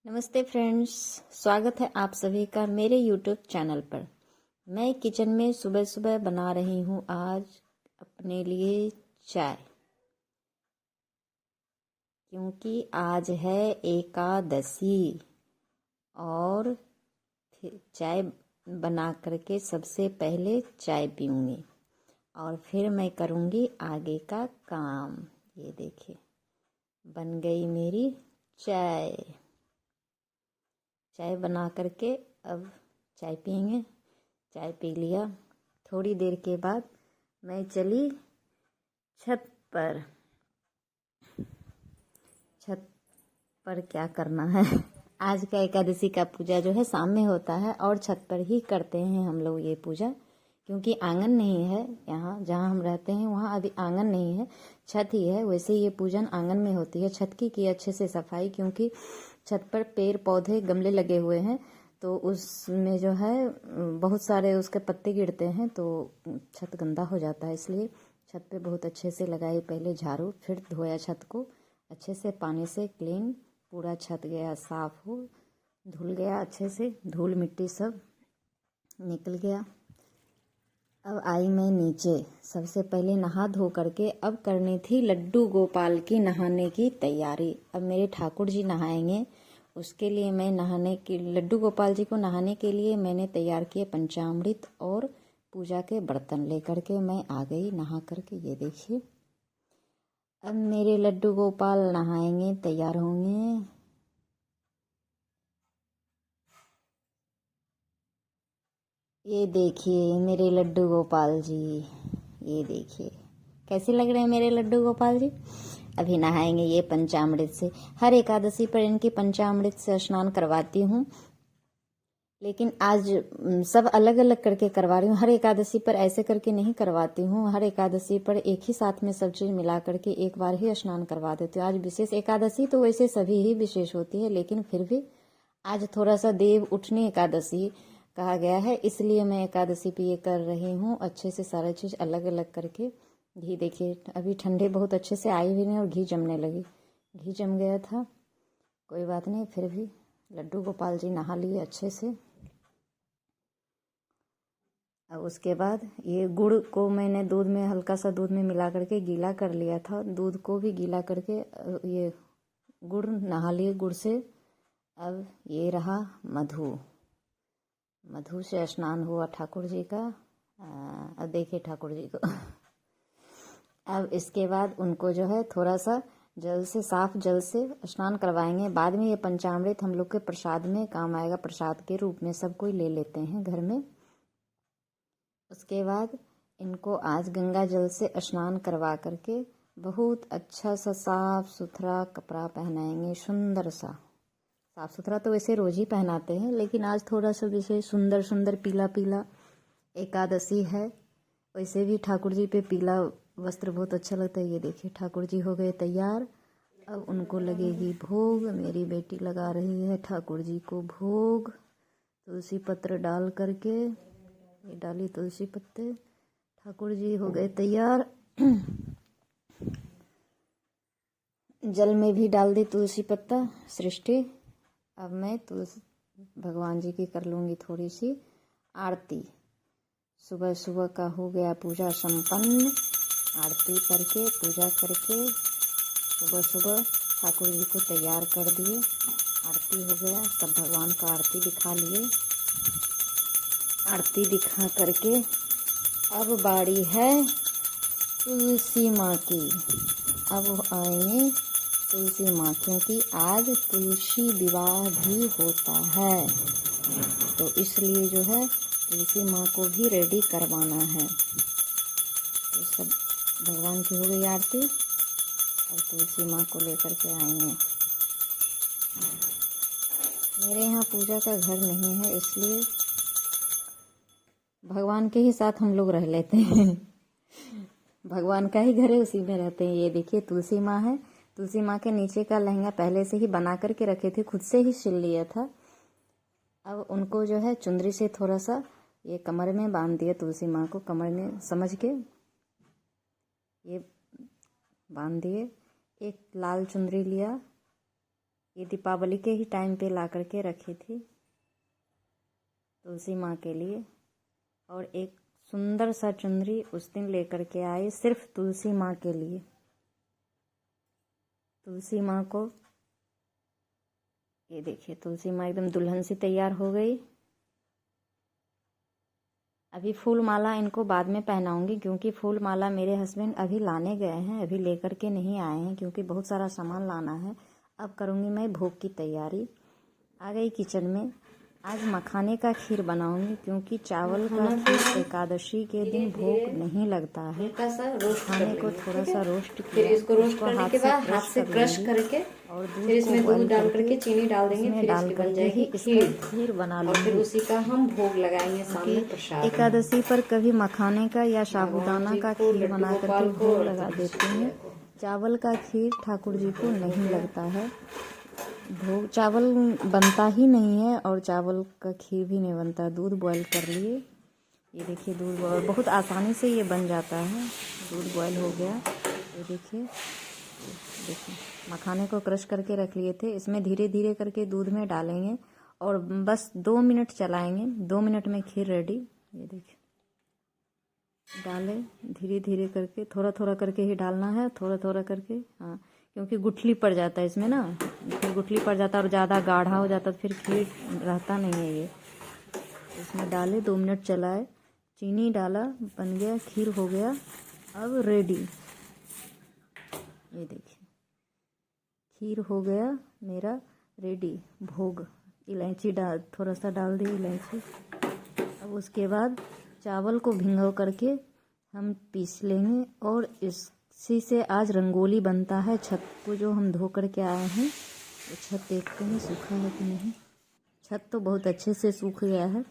नमस्ते फ्रेंड्स, स्वागत है आप सभी का मेरे यूट्यूब चैनल पर। मैं किचन में सुबह सुबह बना रही हूँ आज अपने लिए चाय, क्योंकि आज है एकादशी और फिर चाय बना करके सबसे पहले चाय पीऊँगी और फिर मैं करूँगी आगे का काम। ये देखिए, बन गई मेरी चाय। चाय बना करके अब चाय पियेंगे। चाय पी लिया। थोड़ी देर के बाद मैं चली छत पर। छत पर क्या करना है आज का एकादशी का पूजा जो है शाम में होता है और छत पर ही करते हैं हम लोग ये पूजा, क्योंकि आंगन नहीं है यहाँ जहाँ हम रहते हैं, वहाँ अभी आंगन नहीं है, छत ही है। वैसे ये पूजन आंगन में होती है। छत की अच्छे से सफाई, क्योंकि छत पर पेड़ पौधे गमले लगे हुए हैं तो उसमें जो है बहुत सारे उसके पत्ते गिरते हैं तो छत गंदा हो जाता है। इसलिए छत पे बहुत अच्छे से लगाई पहले झाड़ू, फिर धोया छत को अच्छे से पानी से क्लीन। पूरा छत गया साफ हो, धुल गया अच्छे से, धूल मिट्टी सब निकल गया। अब आई मैं नीचे। सबसे पहले नहा धो करके अब करनी थी लड्डू गोपाल की नहाने की तैयारी। अब मेरे ठाकुर जी नहाएंगे, उसके लिए मैं लड्डू गोपाल जी को नहाने के लिए मैंने तैयार किए पंचामृत और पूजा के बर्तन लेकर के मैं आ गई नहा करके। ये देखिए, अब मेरे लड्डू गोपाल नहाएंगे, तैयार होंगे। ये देखिए मेरे लड्डू गोपाल जी, ये देखिए कैसे लग रहे हैं मेरे लड्डू गोपाल जी। अभी नहाएंगे ये पंचामृत से। हर एकादशी पर इनकी पंचामृत से स्नान करवाती हूँ, लेकिन आज सब अलग अलग करके करवा रही हूँ। हर एकादशी पर ऐसे करके नहीं करवाती हूँ। हर एकादशी पर एक ही साथ में सब चीज़ मिला करके एक बार ही स्नान करवा देती हूँ। आज विशेष एकादशी तो वैसे सभी ही विशेष होती है, लेकिन फिर भी आज थोड़ा सा देव उठनी एकादशी कहा गया है, इसलिए मैं एकादशी पे ये कर रही हूँ। अच्छे से सारा चीज़ अलग अलग करके। घी देखिए, अभी ठंडे बहुत अच्छे से आई भी नहीं और घी जमने लगी। घी जम गया था, कोई बात नहीं, फिर भी लड्डू गोपाल जी नहा लिए अच्छे से। अब उसके बाद ये गुड़ को मैंने दूध में, हल्का सा दूध में मिला करके गीला कर लिया था। दूध को भी गीला करके ये गुड़ नहा लिए गुड़ से। अब ये रहा मधु। मधु से स्नान हुआ ठाकुर जी का। अब देखिए ठाकुर जी को अब इसके बाद उनको जो है थोड़ा सा जल से, साफ जल से स्नान करवाएंगे। बाद में ये पंचामृत हम लोग के प्रसाद में काम आएगा, प्रसाद के रूप में सब कोई ले लेते हैं घर में। उसके बाद इनको आज गंगा जल से स्नान करवा करके बहुत अच्छा सा साफ सुथरा कपड़ा पहनाएंगे, सुंदर सा। साफ सुथरा तो वैसे रोज ही पहनाते हैं, लेकिन आज थोड़ा सा विशेष सुंदर सुंदर पीला पीला एकादशी है, वैसे भी ठाकुर जी पे पीला वस्त्र बहुत अच्छा लगता है। ये देखिए ठाकुर जी हो गए तैयार। अब उनको लगेगी भोग। मेरी बेटी लगा रही है ठाकुर जी को भोग, तुलसी पत्र डाल करके। ये डाली तुलसी पत्ते। ठाकुर जी हो गए तैयार। जल में भी डाल दी तुलसी पत्ता सृष्टि। अब मैं तुलसी भगवान जी की कर लूँगी थोड़ी सी आरती। सुबह सुबह का हो गया पूजा संपन्न। आरती करके, पूजा करके सुबह सुबह ठाकुर जी को तैयार कर दिए। आरती हो गया, सब भगवान का आरती दिखा लिए। आरती दिखा करके अब बारी है तुलसी माँ की। अब आएंगे तुलसी माँ, क्योंकि आज तुलसी विवाह भी होता है, तो इसलिए जो है तुलसी माँ को भी रेडी करवाना है। तो सब भगवान की हो गई आरती और तुलसी माँ को लेकर के आएंगे। मेरे यहाँ पूजा का घर नहीं है, इसलिए भगवान के ही साथ हम लोग रह लेते हैं। भगवान का ही घर है, उसी में रहते हैं। ये देखिए तुलसी माँ है। तुलसी माँ के नीचे का लहंगा पहले से ही बना करके रखे थे, खुद से ही सिल लिया था। अब उनको जो है चुंदरी से थोड़ा सा ये कमर में बांध दिया। तुलसी माँ को कमर में समझ के ये बांध दिए। एक लाल चुंदरी लिया, ये दीपावली के ही टाइम पे ला करके रखी थी तुलसी माँ के लिए। और एक सुंदर सा चुनरी उस दिन लेकर के आए सिर्फ तुलसी माँ के लिए। तुलसी माँ को ये देखिए, तुलसी माँ एकदम दुल्हन सी तैयार हो गई। अभी फूल माला इनको बाद में पहनाऊंगी, क्योंकि फूल माला मेरे हस्बैंड अभी लाने गए हैं, अभी लेकर के नहीं आए हैं, क्योंकि बहुत सारा सामान लाना है। अब करूँगी मैं भोग की तैयारी। आ गई किचन में। आज मखाने का खीर बनाऊंगी, क्योंकि चावल का खीर एकादशी के दिन भोग नहीं लगता है। मखाने को थोड़ा सा रोस्ट फिर इसको रोस्ट करने के बाद हाथ से क्रश करके और फिर इसमें दूध डाल करके चीनी डाल देंगे, फिर डाल इसकी बन जाएगी खीर बना और फिर उसी का हम भोग लगाएंगे सामने प्रसाद। एकादशी पर कभी मखाने का या साबूदाना का खीर बना करके भोग लगा देते हैं। चावल का खीर ठाकुर जी को नहीं लगता है भोग, चावल बनता ही नहीं है और चावल का खीर भी नहीं बनता। दूध बॉयल कर लिए, ये देखिए दूध बॉयल बहुत आसानी से ये बन जाता है। दूध बॉयल हो गया, ये देखिए मखाने को क्रश करके रख लिए थे। इसमें धीरे धीरे करके दूध में डालेंगे और बस 2 मिनट चलाएंगे, 2 मिनट में खीर रेडी। ये देखिए डाले धीरे धीरे करके, थोड़ा थोड़ा करके ही डालना है, थोड़ा थोड़ा करके। हाँ, क्योंकि गुठली पड़ जाता है इसमें ना, फिर गुठली पड़ जाता है और ज़्यादा गाढ़ा हो जाता है, फिर खीर रहता नहीं है ये। इसमें डाले 2 मिनट चलाए, चीनी डाला, बन गया, खीर हो गया अब रेडी। ये देखिए खीर हो गया मेरा रेडी। भोग इलायची डाल, थोड़ा सा डाल दी इलायची। अब उसके बाद चावल को भिगो करके हम पीस लेंगे और इसी से आज रंगोली बनता है। छत को जो हम धो करके आए हैं, वो छत देखते हैं सूखा है कि नहीं। छत तो बहुत अच्छे से सूख गया है।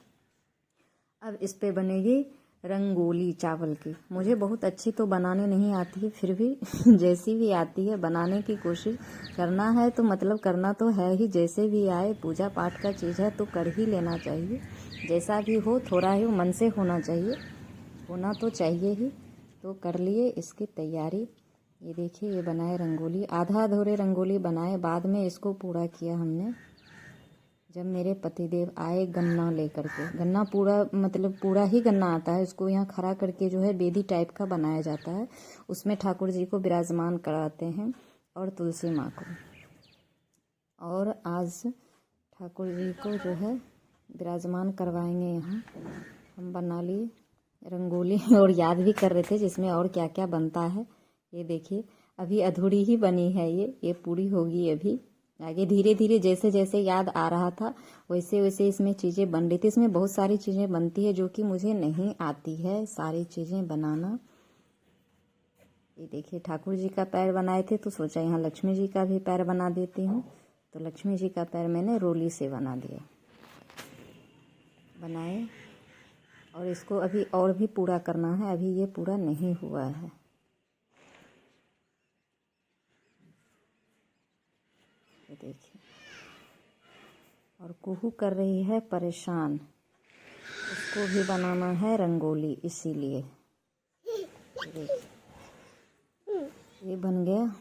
अब इस पे बनेगी रंगोली चावल की। मुझे बहुत अच्छी तो बनाने नहीं आती है, फिर भी जैसी भी आती है बनाने की कोशिश करना है, तो मतलब करना तो है ही। जैसे भी आए, पूजा पाठ का चीज़ है तो कर ही लेना चाहिए। जैसा भी हो, थोड़ा ही मन से होना चाहिए, होना तो चाहिए ही। तो कर लिए इसकी तैयारी। ये देखिए ये बनाए रंगोली, आधा अधूरे रंगोली बनाए, बाद में इसको पूरा किया हमने। जब मेरे पतिदेव आए गन्ना लेकर के, गन्ना पूरा मतलब पूरा ही गन्ना आता है, उसको यहाँ खड़ा करके जो है बेदी टाइप का बनाया जाता है। उसमें ठाकुर जी को विराजमान कराते हैं और तुलसी माँ को। और आज ठाकुर जी को जो है विराजमान करवाएंगे यहाँ। हम बना लिए रंगोली और याद भी कर रहे थे जिसमें और क्या क्या बनता है। ये देखिए अभी अधूरी ही बनी है, ये पूरी होगी अभी। आगे धीरे धीरे जैसे जैसे याद आ रहा था वैसे वैसे इसमें चीज़ें बन रही थी। इसमें बहुत सारी चीज़ें बनती है जो कि मुझे नहीं आती है सारी चीज़ें बनाना। ये देखिए ठाकुर जी का पैर बनाए थे, तो सोचा यहाँ लक्ष्मी जी का भी पैर बना देती हूँ। तो लक्ष्मी जी का पैर मैंने रोली से बना दिया, बनाए। और इसको अभी और भी पूरा करना है, अभी ये पूरा नहीं हुआ है। ये देखिए, और कुहू कर रही है परेशान, उसको भी बनाना है रंगोली, इसीलिए। ये बन गया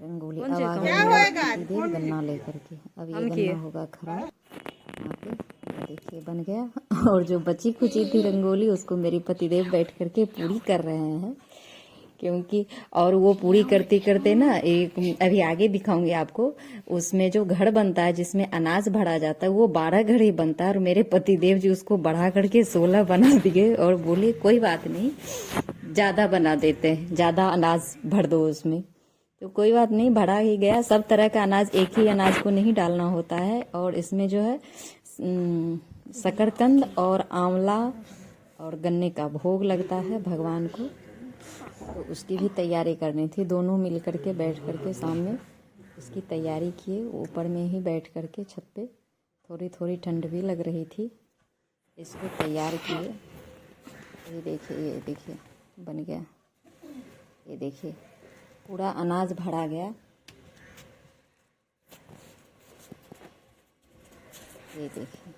रंगोली। अब आगे दीदी गन्ना लेकर के, अब ये गन्ना होगा खराब यहाँ पे। देखिए बन गया। और जो बची खुची थी रंगोली उसको मेरे पतिदेव बैठ करके पूरी कर रहे हैं, क्योंकि और वो पूरी करते करते ना, एक अभी आगे दिखाऊंगी आपको, उसमें जो घड़ बनता है जिसमें अनाज भरा जाता है वो 12 घड़ ही बनता है। और मेरे पतिदेव जी उसको बढ़ा करके 16 बना दिए और बोले कोई बात नहीं, ज़्यादा बना देते हैं, ज़्यादा अनाज भर दो उसमें। तो कोई बात नहीं, भरा ही गया। सब तरह का अनाज, एक ही अनाज को नहीं डालना होता है। और इसमें जो है शकरकंद और आंवला और गन्ने का भोग लगता है भगवान को, तो उसकी भी तैयारी करनी थी। दोनों मिल करके बैठ करके सामने इसकी तैयारी किए, ऊपर में ही बैठ करके छत पे। थोड़ी थोड़ी ठंड भी लग रही थी, इसको तैयार किए। ये देखिए बन गया। ये देखिए पूरा अनाज भरा गया। ये देखिए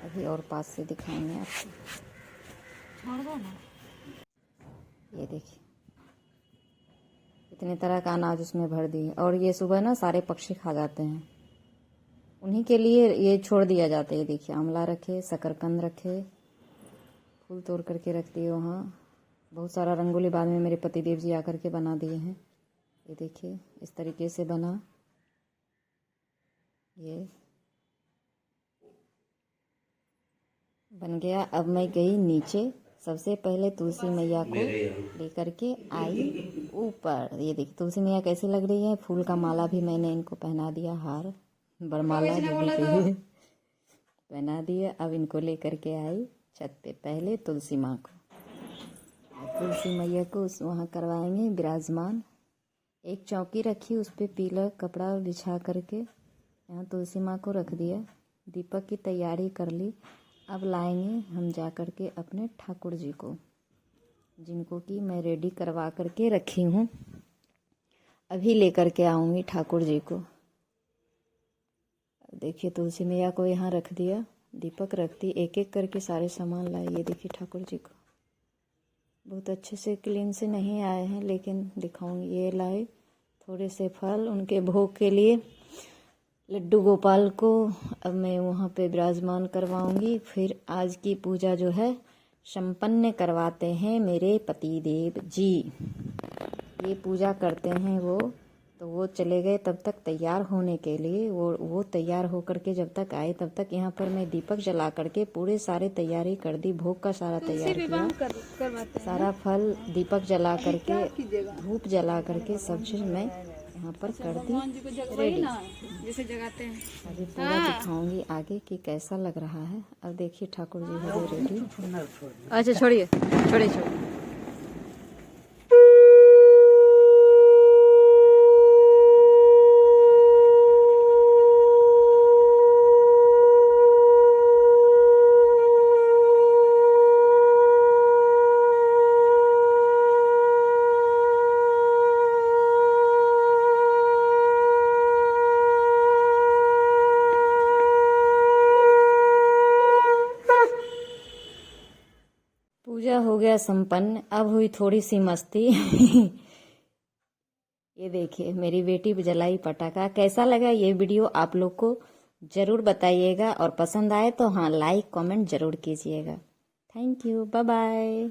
अभी और पास से दिखाएंगे आपको। ये देखिए इतने तरह का अनाज उसमें भर दिए। और ये सुबह ना सारे पक्षी खा जाते हैं, उन्हीं के लिए ये छोड़ दिया जाता है। ये देखिए आंवला रखे, शकरकंद रखे, फूल तोड़ करके रख दिए वहाँ। बहुत सारा रंगोली बाद में मेरे पतिदेव जी आकर के बना दिए हैं। ये देखिए इस तरीके से बना, ये बन गया। अब मैं गई नीचे, सबसे पहले तुलसी मैया को लेकर के आई ऊपर। ये देखिए तुलसी मैया कैसी लग रही है, फूल का माला भी मैंने इनको पहना दिया, हार बरमाला जो भी कहिए पहना दिया। अब इनको लेकर के आई छत पे, पहले तुलसी माँ को, तुलसी मैया को उस वहाँ करवाएंगे विराजमान। एक चौकी रखी, उस पर पीला कपड़ा बिछा करके यहाँ तुलसी माँ को रख दिया। दीपक की तैयारी कर ली। अब लाएंगे हम जा कर के अपने ठाकुर जी को, जिनको कि मैं रेडी करवा करके रखी हूँ। अभी लेकर के आऊँगी ठाकुर जी को। देखिए तुलसी मैया को यहाँ रख दिया, दीपक रख दी, एक एक करके सारे सामान लाए। ये देखिए ठाकुर जी को बहुत अच्छे से क्लीन से नहीं आए हैं, लेकिन दिखाऊंगी। ये लाए थोड़े से फल उनके भोग के लिए, लड्डू गोपाल को अब मैं वहाँ पे विराजमान करवाऊंगी। फिर आज की पूजा जो है संपन्न करवाते हैं मेरे पतिदेव जी। ये पूजा करते हैं वो, तो वो चले गए तब तक तैयार होने के लिए। वो तैयार होकर के जब तक आए तब तक यहाँ पर मैं दीपक जला करके पूरे सारे तैयारी कर दी। भोग का सारा तैयार किया, सारा फल दीपक जला करके, धूप जला करके सब चीज़ मैं यहाँ पर कर दी रेडी। जैसे जगाते हैं। अभी पूरा दिखाऊंगी आगे कि कैसा लग रहा है। अब देखिए ठाकुर जी हो गए रेडी। अच्छा छोड़िए छोड़िए छोड़िए। पूजा हो गया संपन्न। अब हुई थोड़ी सी मस्ती ये देखिए मेरी बेटी जलाई पटाखा। कैसा लगा ये वीडियो आप लोग को ज़रूर बताइएगा, और पसंद आए तो हाँ लाइक कमेंट ज़रूर कीजिएगा। Thank you, bye bye.